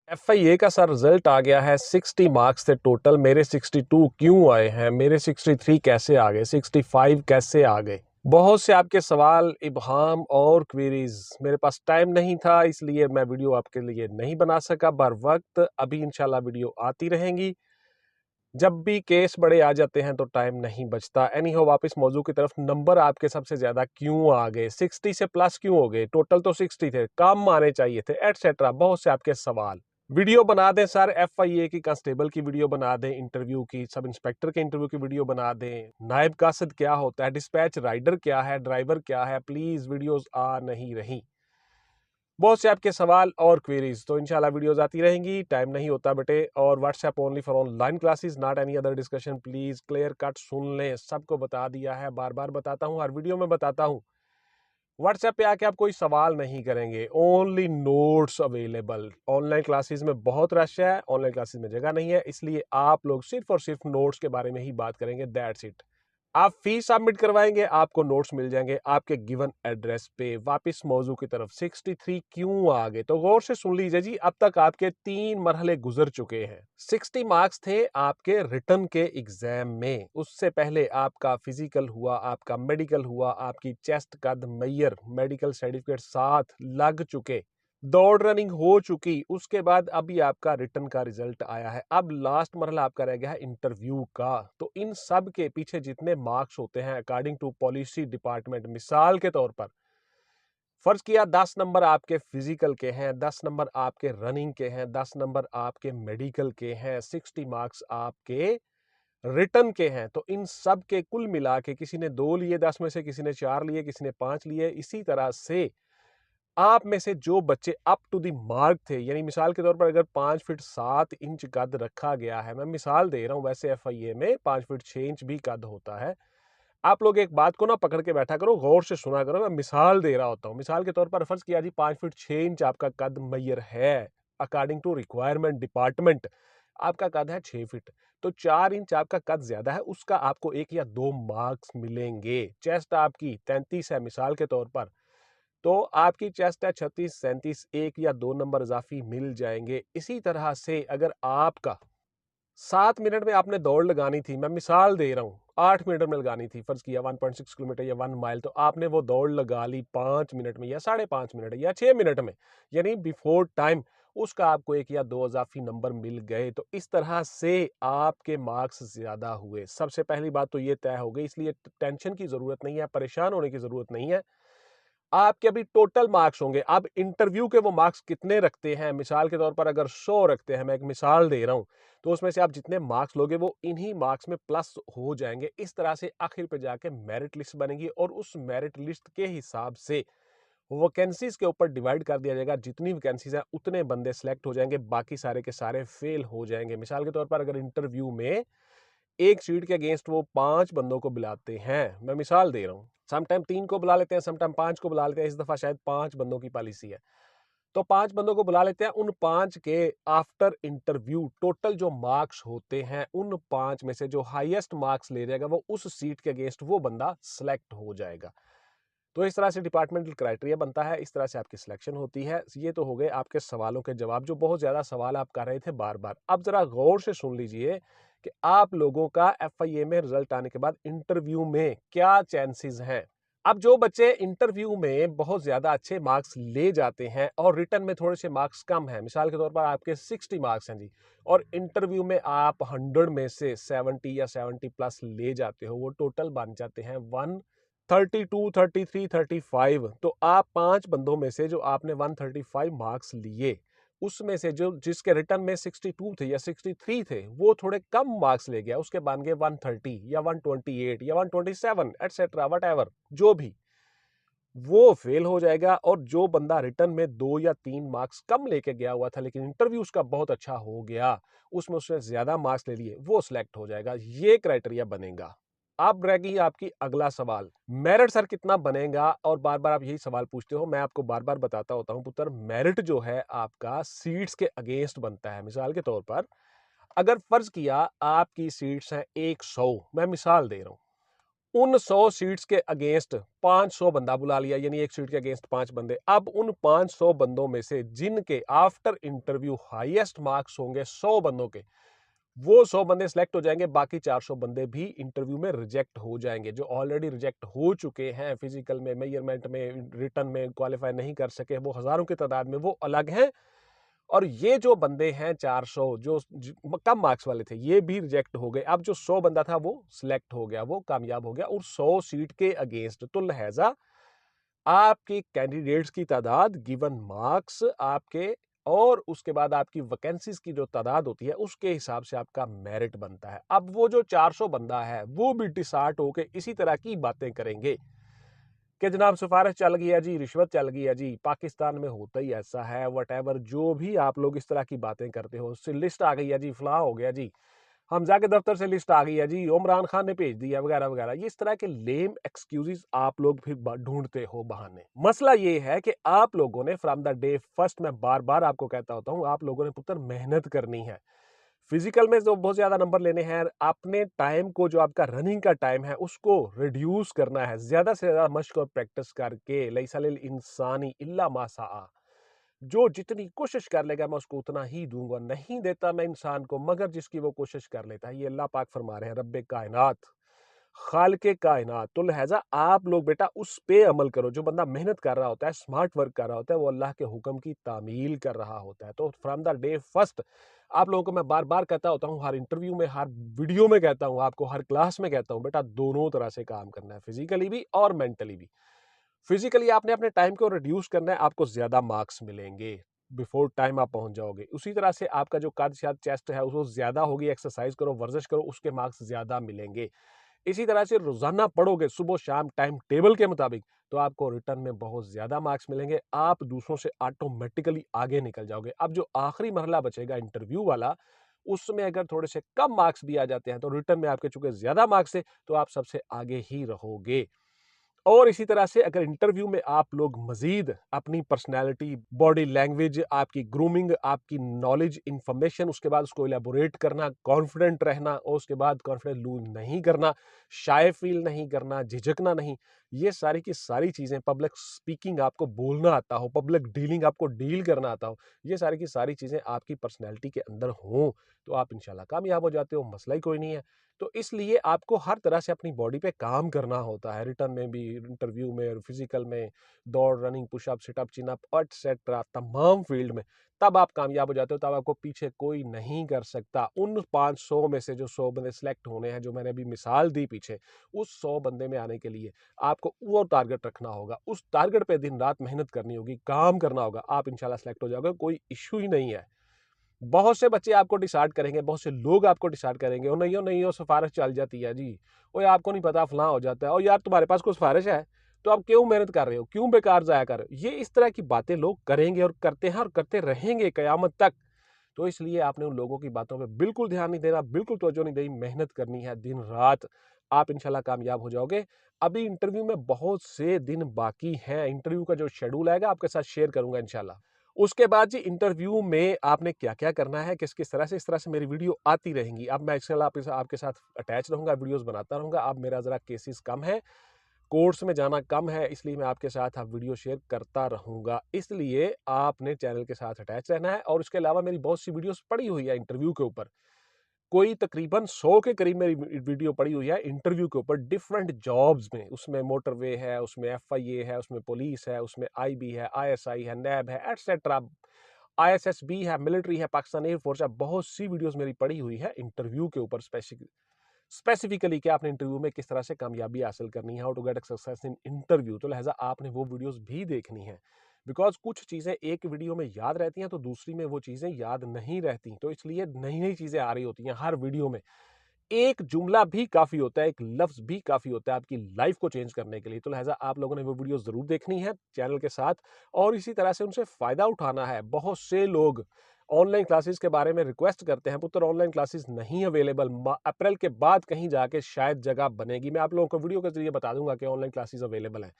FIA का sir result आ गया है। 60 मार्क्स थे टोटल। मेरे 62 क्यों आए हैं, मेरे 63 कैसे आ गए, 65 कैसे आ गए। बहुत से आपके सवाल, इबहाम और क्वेरीज। मेरे पास टाइम नहीं था, इसलिए मैं वीडियो आपके लिए नहीं बना सका बर वक्त। अभी इंशाल्लाह वीडियो आती रहेंगी। जब भी केस बड़े आ जाते हैं तो टाइम नहीं बचता। एनी हो, वापस मौजू की तरफ। नंबर आपके सबसे ज्यादा क्यों आ गए, 60 से प्लस क्यों हो गए, टोटल तो 60 थे, कम आने चाहिए थे, एटसेट्रा। बहुत से आपके सवाल। वीडियो बना दें सर, FIA की, कांस्टेबल की वीडियो बना दें, इंटरव्यू की, सब इंस्पेक्टर के इंटरव्यू की वीडियो बना दें, नायब कासिद क्या होता है, डिस्पैच राइडर क्या है, ड्राइवर क्या है। प्लीज वीडियोस आ नहीं रही। बहुत से आपके सवाल और क्वेरीज, तो इंशाल्लाह वीडियोस आती रहेंगी। टाइम नहीं होता बेटे। और WhatsApp only for online classes, not any other discussion. Please clear cut सुन लें, सबको बता दिया है, बार बार बताता हूं, हर वीडियो में बताता हूं। व्हाट्सएप पे आके आप कोई सवाल नहीं करेंगे, only notes available. Online classes में बहुत रश है, ऑनलाइन क्लासेस में जगह नहीं है, इसलिए आप लोग सिर्फ और सिर्फ नोट्स के बारे में ही बात करेंगे, दैट्स इट। आप फीस सबमिट करवाएंगे, आपको नोट्स मिल जाएंगे आपके गिवन एड्रेस पे। वापस मौजू की तरफ। 63 क्यों आ गए, तो गौर से सुन लीजिए जी। अब तक आपके 3 मरहले गुजर चुके हैं। 60 मार्क्स थे आपके रिटर्न के एग्जाम में। उससे पहले आपका फिजिकल हुआ, आपका मेडिकल हुआ, आपकी चेस्ट कद मैयर मेडिकल सर्टिफिकेट साथ लग चुके, दौड़ रनिंग हो चुकी। उसके बाद अभी आपका रिटर्न का रिजल्ट आया है। अब लास्ट मरहला आपका रह गया है इंटरव्यू का। तो इन सब के पीछे जितने मार्क्स होते हैं अकॉर्डिंग टू पॉलिसी डिपार्टमेंट, मिसाल के तौर पर फर्ज किया 10 नंबर आपके फिजिकल के हैं, 10 नंबर आपके रनिंग के हैं, 10 नंबर आपके मेडिकल के हैं, 60 मार्क्स आपके रिटर्न के हैं। तो इन सब के कुल मिला के किसी ने 2 लिए 10 में से, किसी ने 4 लिए, किसी ने 5 लिए। इसी तरह से आप में से जो बच्चे अप टू द मार्क थे, यानी मिसाल के तौर पर अगर 5 फीट 7 इंच कद रखा गया है, मैं मिसाल दे रहा हूं, वैसे FIA में 5 फीट 6 इंच भी कद होता है। आप लोग एक बात को ना पकड़ के बैठा करो, गौर से सुना करो। मैं मिसाल दे रहा होता हूं। मिसाल के तौर पर फर्ज किया जी 5 फीट 6 इंच आपका कद मैयर है, अकॉर्डिंग टू रिक्वायरमेंट डिपार्टमेंट आपका कद है 6 फीट। तो 4 इंच आपका कद ज्यादा है, उसका आपको 1 या 2 मार्क्स मिलेंगे। चेस्ट आपकी 33 है मिसाल के तौर पर, तो आपकी चेस्ट है 36 37, 1 या 2 नंबर इजाफी मिल जाएंगे। इसी तरह से अगर आपका 7 मिनट में आपने दौड़ लगानी थी, मैं मिसाल दे रहा हूँ, 8 मिनट में लगानी थी, फर्ज किया 1.6 किलोमीटर या 1 माइल, तो आपने वो दौड़ लगा ली 5 मिनट में या 5.5 मिनट या 6 मिनट में, यानी बिफोर टाइम। उसका आपको 1 या 2 इजाफी नंबर मिल गए। तो इस तरह से आपके मार्क्स ज्यादा हुए। सबसे पहली बात तो ये तय हो गई, इसलिए टेंशन की जरूरत नहीं है, परेशान होने की जरूरत नहीं है। आपके अभी टोटल मार्क्स होंगे। अब इंटरव्यू के वो मार्क्स कितने रखते हैं, मिसाल के तौर पर अगर 100 रखते हैं, मैं एक मिसाल दे रहा हूं, तो उसमें से आप जितने मार्क्स लोगे वो इन्हीं मार्क्स में प्लस हो जाएंगे। इस तरह से आखिर पे जाके मेरिट लिस्ट बनेगी और उस मेरिट लिस्ट के हिसाब से वैकेंसीज के ऊपर डिवाइड कर दिया जाएगा। जितनी वैकेंसीज हैं उतने बंदे सेलेक्ट हो जाएंगे, बाकी सारे के सारे फेल हो जाएंगे। मिसाल के तौर पर अगर इंटरव्यू में एक सीट के अगेंस्ट वो 5 बंदों को बुलाते हैं, मैं मिसाल दे रहा हूँ, समटाइम 3 को बुला लेते हैं, समटाइम 5 को बुला लेते हैं, इस दफा शायद 5 बंदों की पॉलिसी है, तो 5 बंदों को बुला लेते हैं। उन 5 के आफ्टर इंटरव्यू टोटल जो मार्क्स होते हैं, उन 5 में से जो हाईएस्ट मार्क्स ले जाएगा वो उस सीट के अगेंस्ट वो बंदा सेलेक्ट हो जाएगा। तो इस तरह से डिपार्टमेंटल क्राइटेरिया बनता है, इस तरह से आपकी सिलेक्शन होती है। ये तो हो गए आपके सवालों के जवाब, जो बहुत ज्यादा सवाल आप कर रहे थे बार बार। अब जरा गौर से सुन लीजिए कि आप लोगों का FIA में रिजल्ट आने के बाद इंटरव्यू में क्या चांसेस हैं। अब जो बच्चे इंटरव्यू में बहुत ज्यादा अच्छे मार्क्स ले जाते हैं और रिटर्न में थोड़े से मार्क्स कम हैं, मिसाल के तौर पर आपके 60 मार्क्स हैं जी, और इंटरव्यू में आप 100 में से 70 या 70 प्लस ले जाते हो, वो टोटल बन जाते हैं 132, 33, 35। तो आप 5 बंदों में से जो आपने 135 मार्क्स लिए, उसमें से जो जिसके रिटर्न में 62 थे या 63 थे, वो थोड़े कम मार्क्स ले गया, उसके बन गए 130 या 128 या 127 एटसेट्रा, वट जो भी, वो फेल हो जाएगा। और जो बंदा रिटर्न में 2 या 3 मार्क्स कम लेके गया हुआ था लेकिन इंटरव्यू उसका बहुत अच्छा हो गया, उसमें उसने ज्यादा मार्क्स ले लिए, वो सिलेक्ट हो जाएगा। ये क्राइटेरिया बनेगा। अब रह गई आपकी अगला सवाल, मेरिट सर कितना बनेगा, और बार बार आप यही सवाल पूछते हो। मैं आपको बार बार बताता होता हूं पुत्र, मेरिट जो है आपका सीट्स के अगेंस्ट बनता है। मिसाल के तौर पर अगर फर्ज किया आपकी सीट्स हैं 100, मैं मिसाल दे रहा हूं, उन 100 सीट्स के अगेंस्ट 500 बंदा बुला लिया, यानी एक सीट के अगेंस्ट 5 बंदे। अब उन 500 बंदों में से जिनके आफ्टर इंटरव्यू हाईएस्ट मार्क्स होंगे 100 बंदों के, वो 100 बंदे सिलेक्ट हो जाएंगे, बाकी 400 बंदे भी इंटरव्यू में रिजेक्ट हो जाएंगे। जो ऑलरेडी रिजेक्ट हो चुके हैं फिजिकल में, मेजरमेंट में, रिटन में क्वालिफाई नहीं कर सके, वो हजारों की तादाद में वो अलग हैं। और ये जो बंदे हैं 400 जो कम मार्क्स वाले थे, ये भी रिजेक्ट हो गए। अब जो 100 बंदा था वो सिलेक्ट हो गया, वो कामयाब हो गया और 100 सीट के अगेंस्ट। तो लिहाजा आपके कैंडिडेट्स की तादाद, गिवन मार्क्स आपके, और उसके बाद आपकी वैकेंसीज की जो तादाद होती है उसके हिसाब से आपका मेरिट बनता है। अब वो जो 400 बंदा है वो भी डिसार्ट होकर इसी तरह की बातें करेंगे कि जनाब सिफारिश चल गया जी, रिश्वत चल गया जी, पाकिस्तान में होता ही ऐसा है, वट जो भी आप लोग इस तरह की बातें करते हो, उससे लिस्ट आ गई है जी, फलां हो गया जी, हमजा के दफ्तर से लिस्ट आ गई है जी, इमरान खान ने भेज दिया, वगैरह वगैरह। ये इस तरह के लेम एक्सक्यूजेस आप लोग फिर ढूंढते हो बहाने। मसला ये है कि आप लोगों ने फ्रॉम द डे फर्स्ट, मैं बार बार आपको कहता होता हूं, आप लोगों ने पुत्र मेहनत करनी है। फिजिकल में जो बहुत ज्यादा नंबर लेने हैं, अपने टाइम को, जो आपका रनिंग का टाइम है उसको रिड्यूस करना है, ज्यादा से ज्यादा मश्क और प्रैक्टिस करके। लैसा लिल इंसानी इल्ला मा सआ, जो जितनी कोशिश कर लेगा मैं उसको उतना ही दूंगा, नहीं देता मैं इंसान को मगर जिसकी वो कोशिश कर लेता है। ये अल्लाह पाक फरमा रहे हैं, रब्बे कायनात, खालिके कायनात। तो लिहाजा आप लोग बेटा उस पे अमल करो। जो बंदा मेहनत कर रहा होता है, स्मार्ट वर्क कर रहा होता है, वो अल्लाह के हुक्म की तामील कर रहा होता है। तो फ्रॉम द डे फर्स्ट आप लोगों को मैं बार बार कहता होता हूँ, हर इंटरव्यू में, हर वीडियो में कहता हूँ, आपको हर क्लास में कहता हूँ, बेटा दोनों तरह से काम करना है, फिजिकली भी और मेंटली भी। फिजिकली आपने अपने टाइम को रिड्यूस करना है, आपको ज्यादा मार्क्स मिलेंगे, बिफोर टाइम आप पहुंच जाओगे। उसी तरह से आपका जो कद शायद चेस्ट है उसको ज्यादा होगी, एक्सरसाइज करो, वर्जिश करो, उसके मार्क्स ज्यादा मिलेंगे। इसी तरह से रोजाना पढ़ोगे सुबह शाम टाइम टेबल के मुताबिक, तो आपको रिटर्न में बहुत ज्यादा मार्क्स मिलेंगे, आप दूसरों से ऑटोमेटिकली आगे निकल जाओगे। अब जो आखिरी मरहला बचेगा इंटरव्यू वाला, उसमें अगर थोड़े से कम मार्क्स भी आ जाते हैं तो रिटर्न में आपके चूंकि ज्यादा मार्क्स है तो आप सबसे आगे ही रहोगे। और इसी तरह से अगर इंटरव्यू में आप लोग मजीद अपनी पर्सनैलिटी, बॉडी लैंग्वेज, आपकी ग्रूमिंग, आपकी नॉलेज, इंफॉर्मेशन, उसके बाद उसको इलेबोरेट करना, कॉन्फिडेंट रहना, और उसके बाद कॉन्फिडेंस लूज नहीं करना, शाय फील नहीं करना, झिझकना नहीं, ये सारी की सारी चीजें, पब्लिक स्पीकिंग आपको बोलना आता हो, पब्लिक डीलिंग आपको डील करना आता हो, ये सारी की सारी चीजें आपकी पर्सनैलिटी के अंदर हों तो आप इंशाल्लाह कामयाब हो जाते हो, मसला ही कोई नहीं है। तो इसलिए आपको हर तरह से अपनी बॉडी पे काम करना होता है, रिटर्न में भी, इंटरव्यू में, फिजिकल में, दौड़, running, pushup, situp, chinup etcetera, तमाम फील्ड में। तब आप कामयाब हो जाते हो, तब आपको पीछे कोई नहीं कर सकता। उन 500 में से जो 100 बंदे सिलेक्ट होने हैं, जो मैंने अभी मिसाल दी पीछे, उस 100 बंदे में आने के लिए आपको वो टारगेट रखना होगा, उस टारगेट पे दिन रात मेहनत करनी होगी, काम करना होगा, आप इंशाल्लाह सिलेक्ट हो जाओगे, कोई इश्यू ही नहीं है। बहुत से बच्चे आपको डिसाइड करेंगे, बहुत से लोग आपको डिसाइड करेंगे, नहीं हो सिफारिश चल जाती है जी, वो आपको नहीं पता, फलां हो जाता है, और यार तुम्हारे पास कोई सिफारिश है तो आप क्यों मेहनत कर रहे हो, क्यों बेकार जाया कर रहे हो। ये इस तरह की बातें लोग करेंगे और करते हैं और करते रहेंगे कयामत तक। तो इसलिए आपने उन लोगों की बातों पे बिल्कुल ध्यान नहीं देना, बिल्कुल तवज्जो नहीं देनी, मेहनत करनी है दिन रात, आप इंशाल्लाह कामयाब हो जाओगे। अभी इंटरव्यू में बहुत से दिन बाकी हैं, इंटरव्यू का जो शेड्यूल आएगा आपके साथ शेयर करूंगा इंशाल्लाह। उसके बाद जी इंटरव्यू में आपने क्या-क्या करना है, किस-किस तरह से, इस तरह से मेरी वीडियो आती रहेंगी। अब मैं इंशाल्लाह आपके साथ अटैच रहूँगा, वीडियोज़ बनाता रहूँगा। अब मेरा ज़रा केसेस कम है, कोर्स में जाना कम है, इसलिए मैं आपके साथ अब वीडियो शेयर करता रहूँगा। इसलिए आपने चैनल के साथ अटैच रहना है, और इसके अलावा मेरी बहुत सी वीडियोज़ पड़ी हुई है इंटरव्यू के ऊपर। कोई तकरीबन 100 के करीब मेरी वीडियो पड़ी हुई है इंटरव्यू के ऊपर, डिफरेंट जॉब्स में। उसमें मोटरवे है, उसमें एफआईए है, उसमें पुलिस है, उसमें आईबी है, आईएसआई है, नैब है, एटसेट्रा, आईएसएसबी है, मिलिट्री है, पाकिस्तान एयरफोर्स है। बहुत सी वीडियोस मेरी पड़ी हुई है इंटरव्यू के ऊपर, स्पेसिफिकली कि आपने इंटरव्यू में किस तरह से कामयाबी हासिल करनी है, how to get success in interview. तो लिहाजा आपने वो वीडियोस भी देखनी है, बिकॉज कुछ चीजें एक वीडियो में याद रहती हैं तो दूसरी में वो चीजें याद नहीं रहती। तो इसलिए नई नई चीजें आ रही होती हैं हर वीडियो में। एक जुमला भी काफी होता है, एक लफ्ज भी काफी होता है आपकी लाइफ को चेंज करने के लिए। तो लिहाजा आप लोगों ने वो वीडियो जरूर देखनी है चैनल के साथ, और इसी तरह से उनसे फायदा उठाना है। बहुत से लोग ऑनलाइन क्लासेस के बारे में रिक्वेस्ट करते हैं, पुत्र ऑनलाइन क्लासेस नहीं अवेलेबल, अप्रैल के बाद कहीं जाके शायद जगह बनेगी। मैं आप लोगों को वीडियो के जरिए बता दूंगा कि ऑनलाइन क्लासेस अवेलेबल है,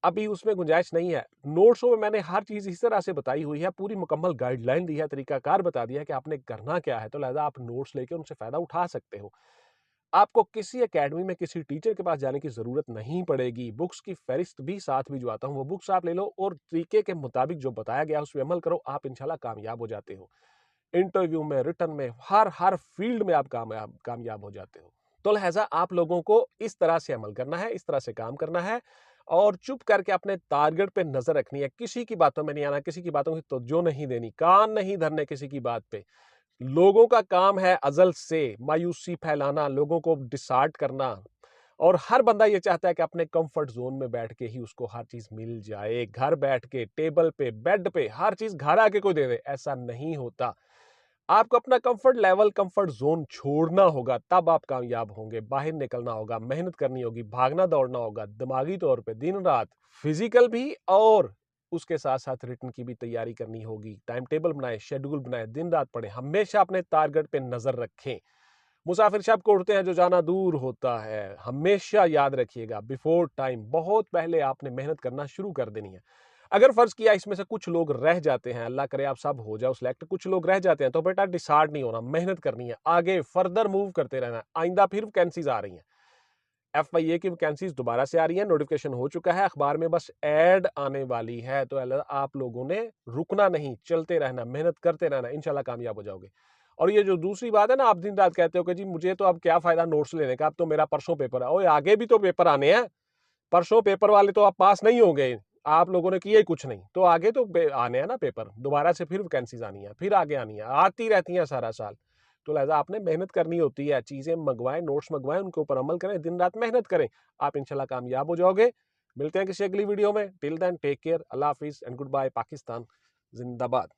अभी उसमें गुंजाइश नहीं है। नोट्सों में मैंने हर चीज इस तरह से बताई हुई है, पूरी मुकम्मल गाइडलाइन दी है, तरीकाकार बता दिया है कि आपने करना क्या है। तो लिहाजा आप नोट्स लेके उनसे फायदा उठा सकते हो। आपको किसी एकेडमी में किसी टीचर के पास जाने की ज़रूरत नहीं पड़ेगी। बुक्स की फ़हरिस्त भी साथ भिजवाता हूँ, वो बुक्स आप ले लो और तरीके के मुताबिक जो बताया गया है उस पे अमल करो, आप इंशाल्लाह कामयाब हो जाते हो। इंटरव्यू में, रिटन में, हर फ़ील्ड में आप कामयाब हो जाते हो। तो लिहाज़ा आप लोगों को इस तरह से अमल करना है, इस तरह से काम करना है और चुप करके अपने टारगेट पे नज़र रखनी है। किसी की बातों में नहीं आना, किसी की बातों की तवज्जो नहीं देनी, कान नहीं धरने किसी की बात पे। लोगों का काम है अज़ल से मायूसी फैलाना, लोगों को डिसहार्ट करना और हर बंदा ये चाहता है कि अपने कंफर्ट ज़ोन में बैठ के ही उसको हर चीज़ मिल जाए। घर बैठ के, टेबल पे, बेड पे हर चीज़ घर आके कोई दे दे, ऐसा नहीं होता। आपको अपना कंफर्ट लेवल, कंफर्ट ज़ोन छोड़ना होगा, तब आप कामयाब होंगे। बाहर निकलना होगा, मेहनत करनी होगी, भागना-दौड़ना होगा, दिमागी तौर पे दिन-रात, फिज़िकल भी और उसके साथ-साथ रिटन की भी तैयारी करनी होगी। टाइम टेबल बनाएँ, शेड्यूल बनाएँ, दिन-रात पढ़ें, हमेशा अपने टारगेट पे नज़र रखें। मुसाफिर शब को उड़ते हैं जो जाना दूर होता है। हमेशा याद रखिएगा बिफोर टाइम बहुत पहले आपने मेहनत करना शुरू कर देनी है। अगर फ़र्ज़ किया इसमें से कुछ लोग रह जाते हैं, अल्लाह करे आप सब हो जाओ सिलेक्ट, कुछ लोग रह जाते हैं तो बेटा डिसहार्ट नहीं होना, मेहनत करनी है, आगे फर्दर मूव करते रहना है। आइंदा फिर वैकेंसीज़ आ रही हैं। एफवाईए की वैकेंसीज़ दोबारा से आ रही हैं, नोटिफ़िकेशन हो चुका है, अखबार में बस ऐड आने वाली है। तो आप लोगों ने रुकना नहीं, चलते रहना, मेहनत करते रहना, इंशाल्लाह कामयाब हो जाओगे। और ये जो दूसरी बात है ना, आप दिन-रात कहते हो कि जी मुझे तो अब क्या फ़ायदा नोट्स लेने का, अब तो मेरा परसों पेपर है। ओए आगे भी तो पेपर आने हैं। परसों पेपर वाले तो आप पास नहीं होंगे, आप लोगों ने किया ही कुछ नहीं। तो आगे तो आने हैं ना पेपर, दोबारा से फिर वैकेंसीज़ आनी है, फिर आगे आनी है, आती रहती हैं सारा साल। तो लिहाज़ा आपने मेहनत करनी होती है, चीज़ें मँगवाएँ, नोट्स मँगवाएँ, उनके ऊपर अमल करें, दिन-रात मेहनत करें, आप इंशाल्लाह कामयाब हो जाओगे। मिलते हैं किसी अगली वीडियो में, टिल देन टेक केयर, अल्लाह हाफ़िज़ एंड गुड बाय पाकिस्तान, ज़िंदाबाद।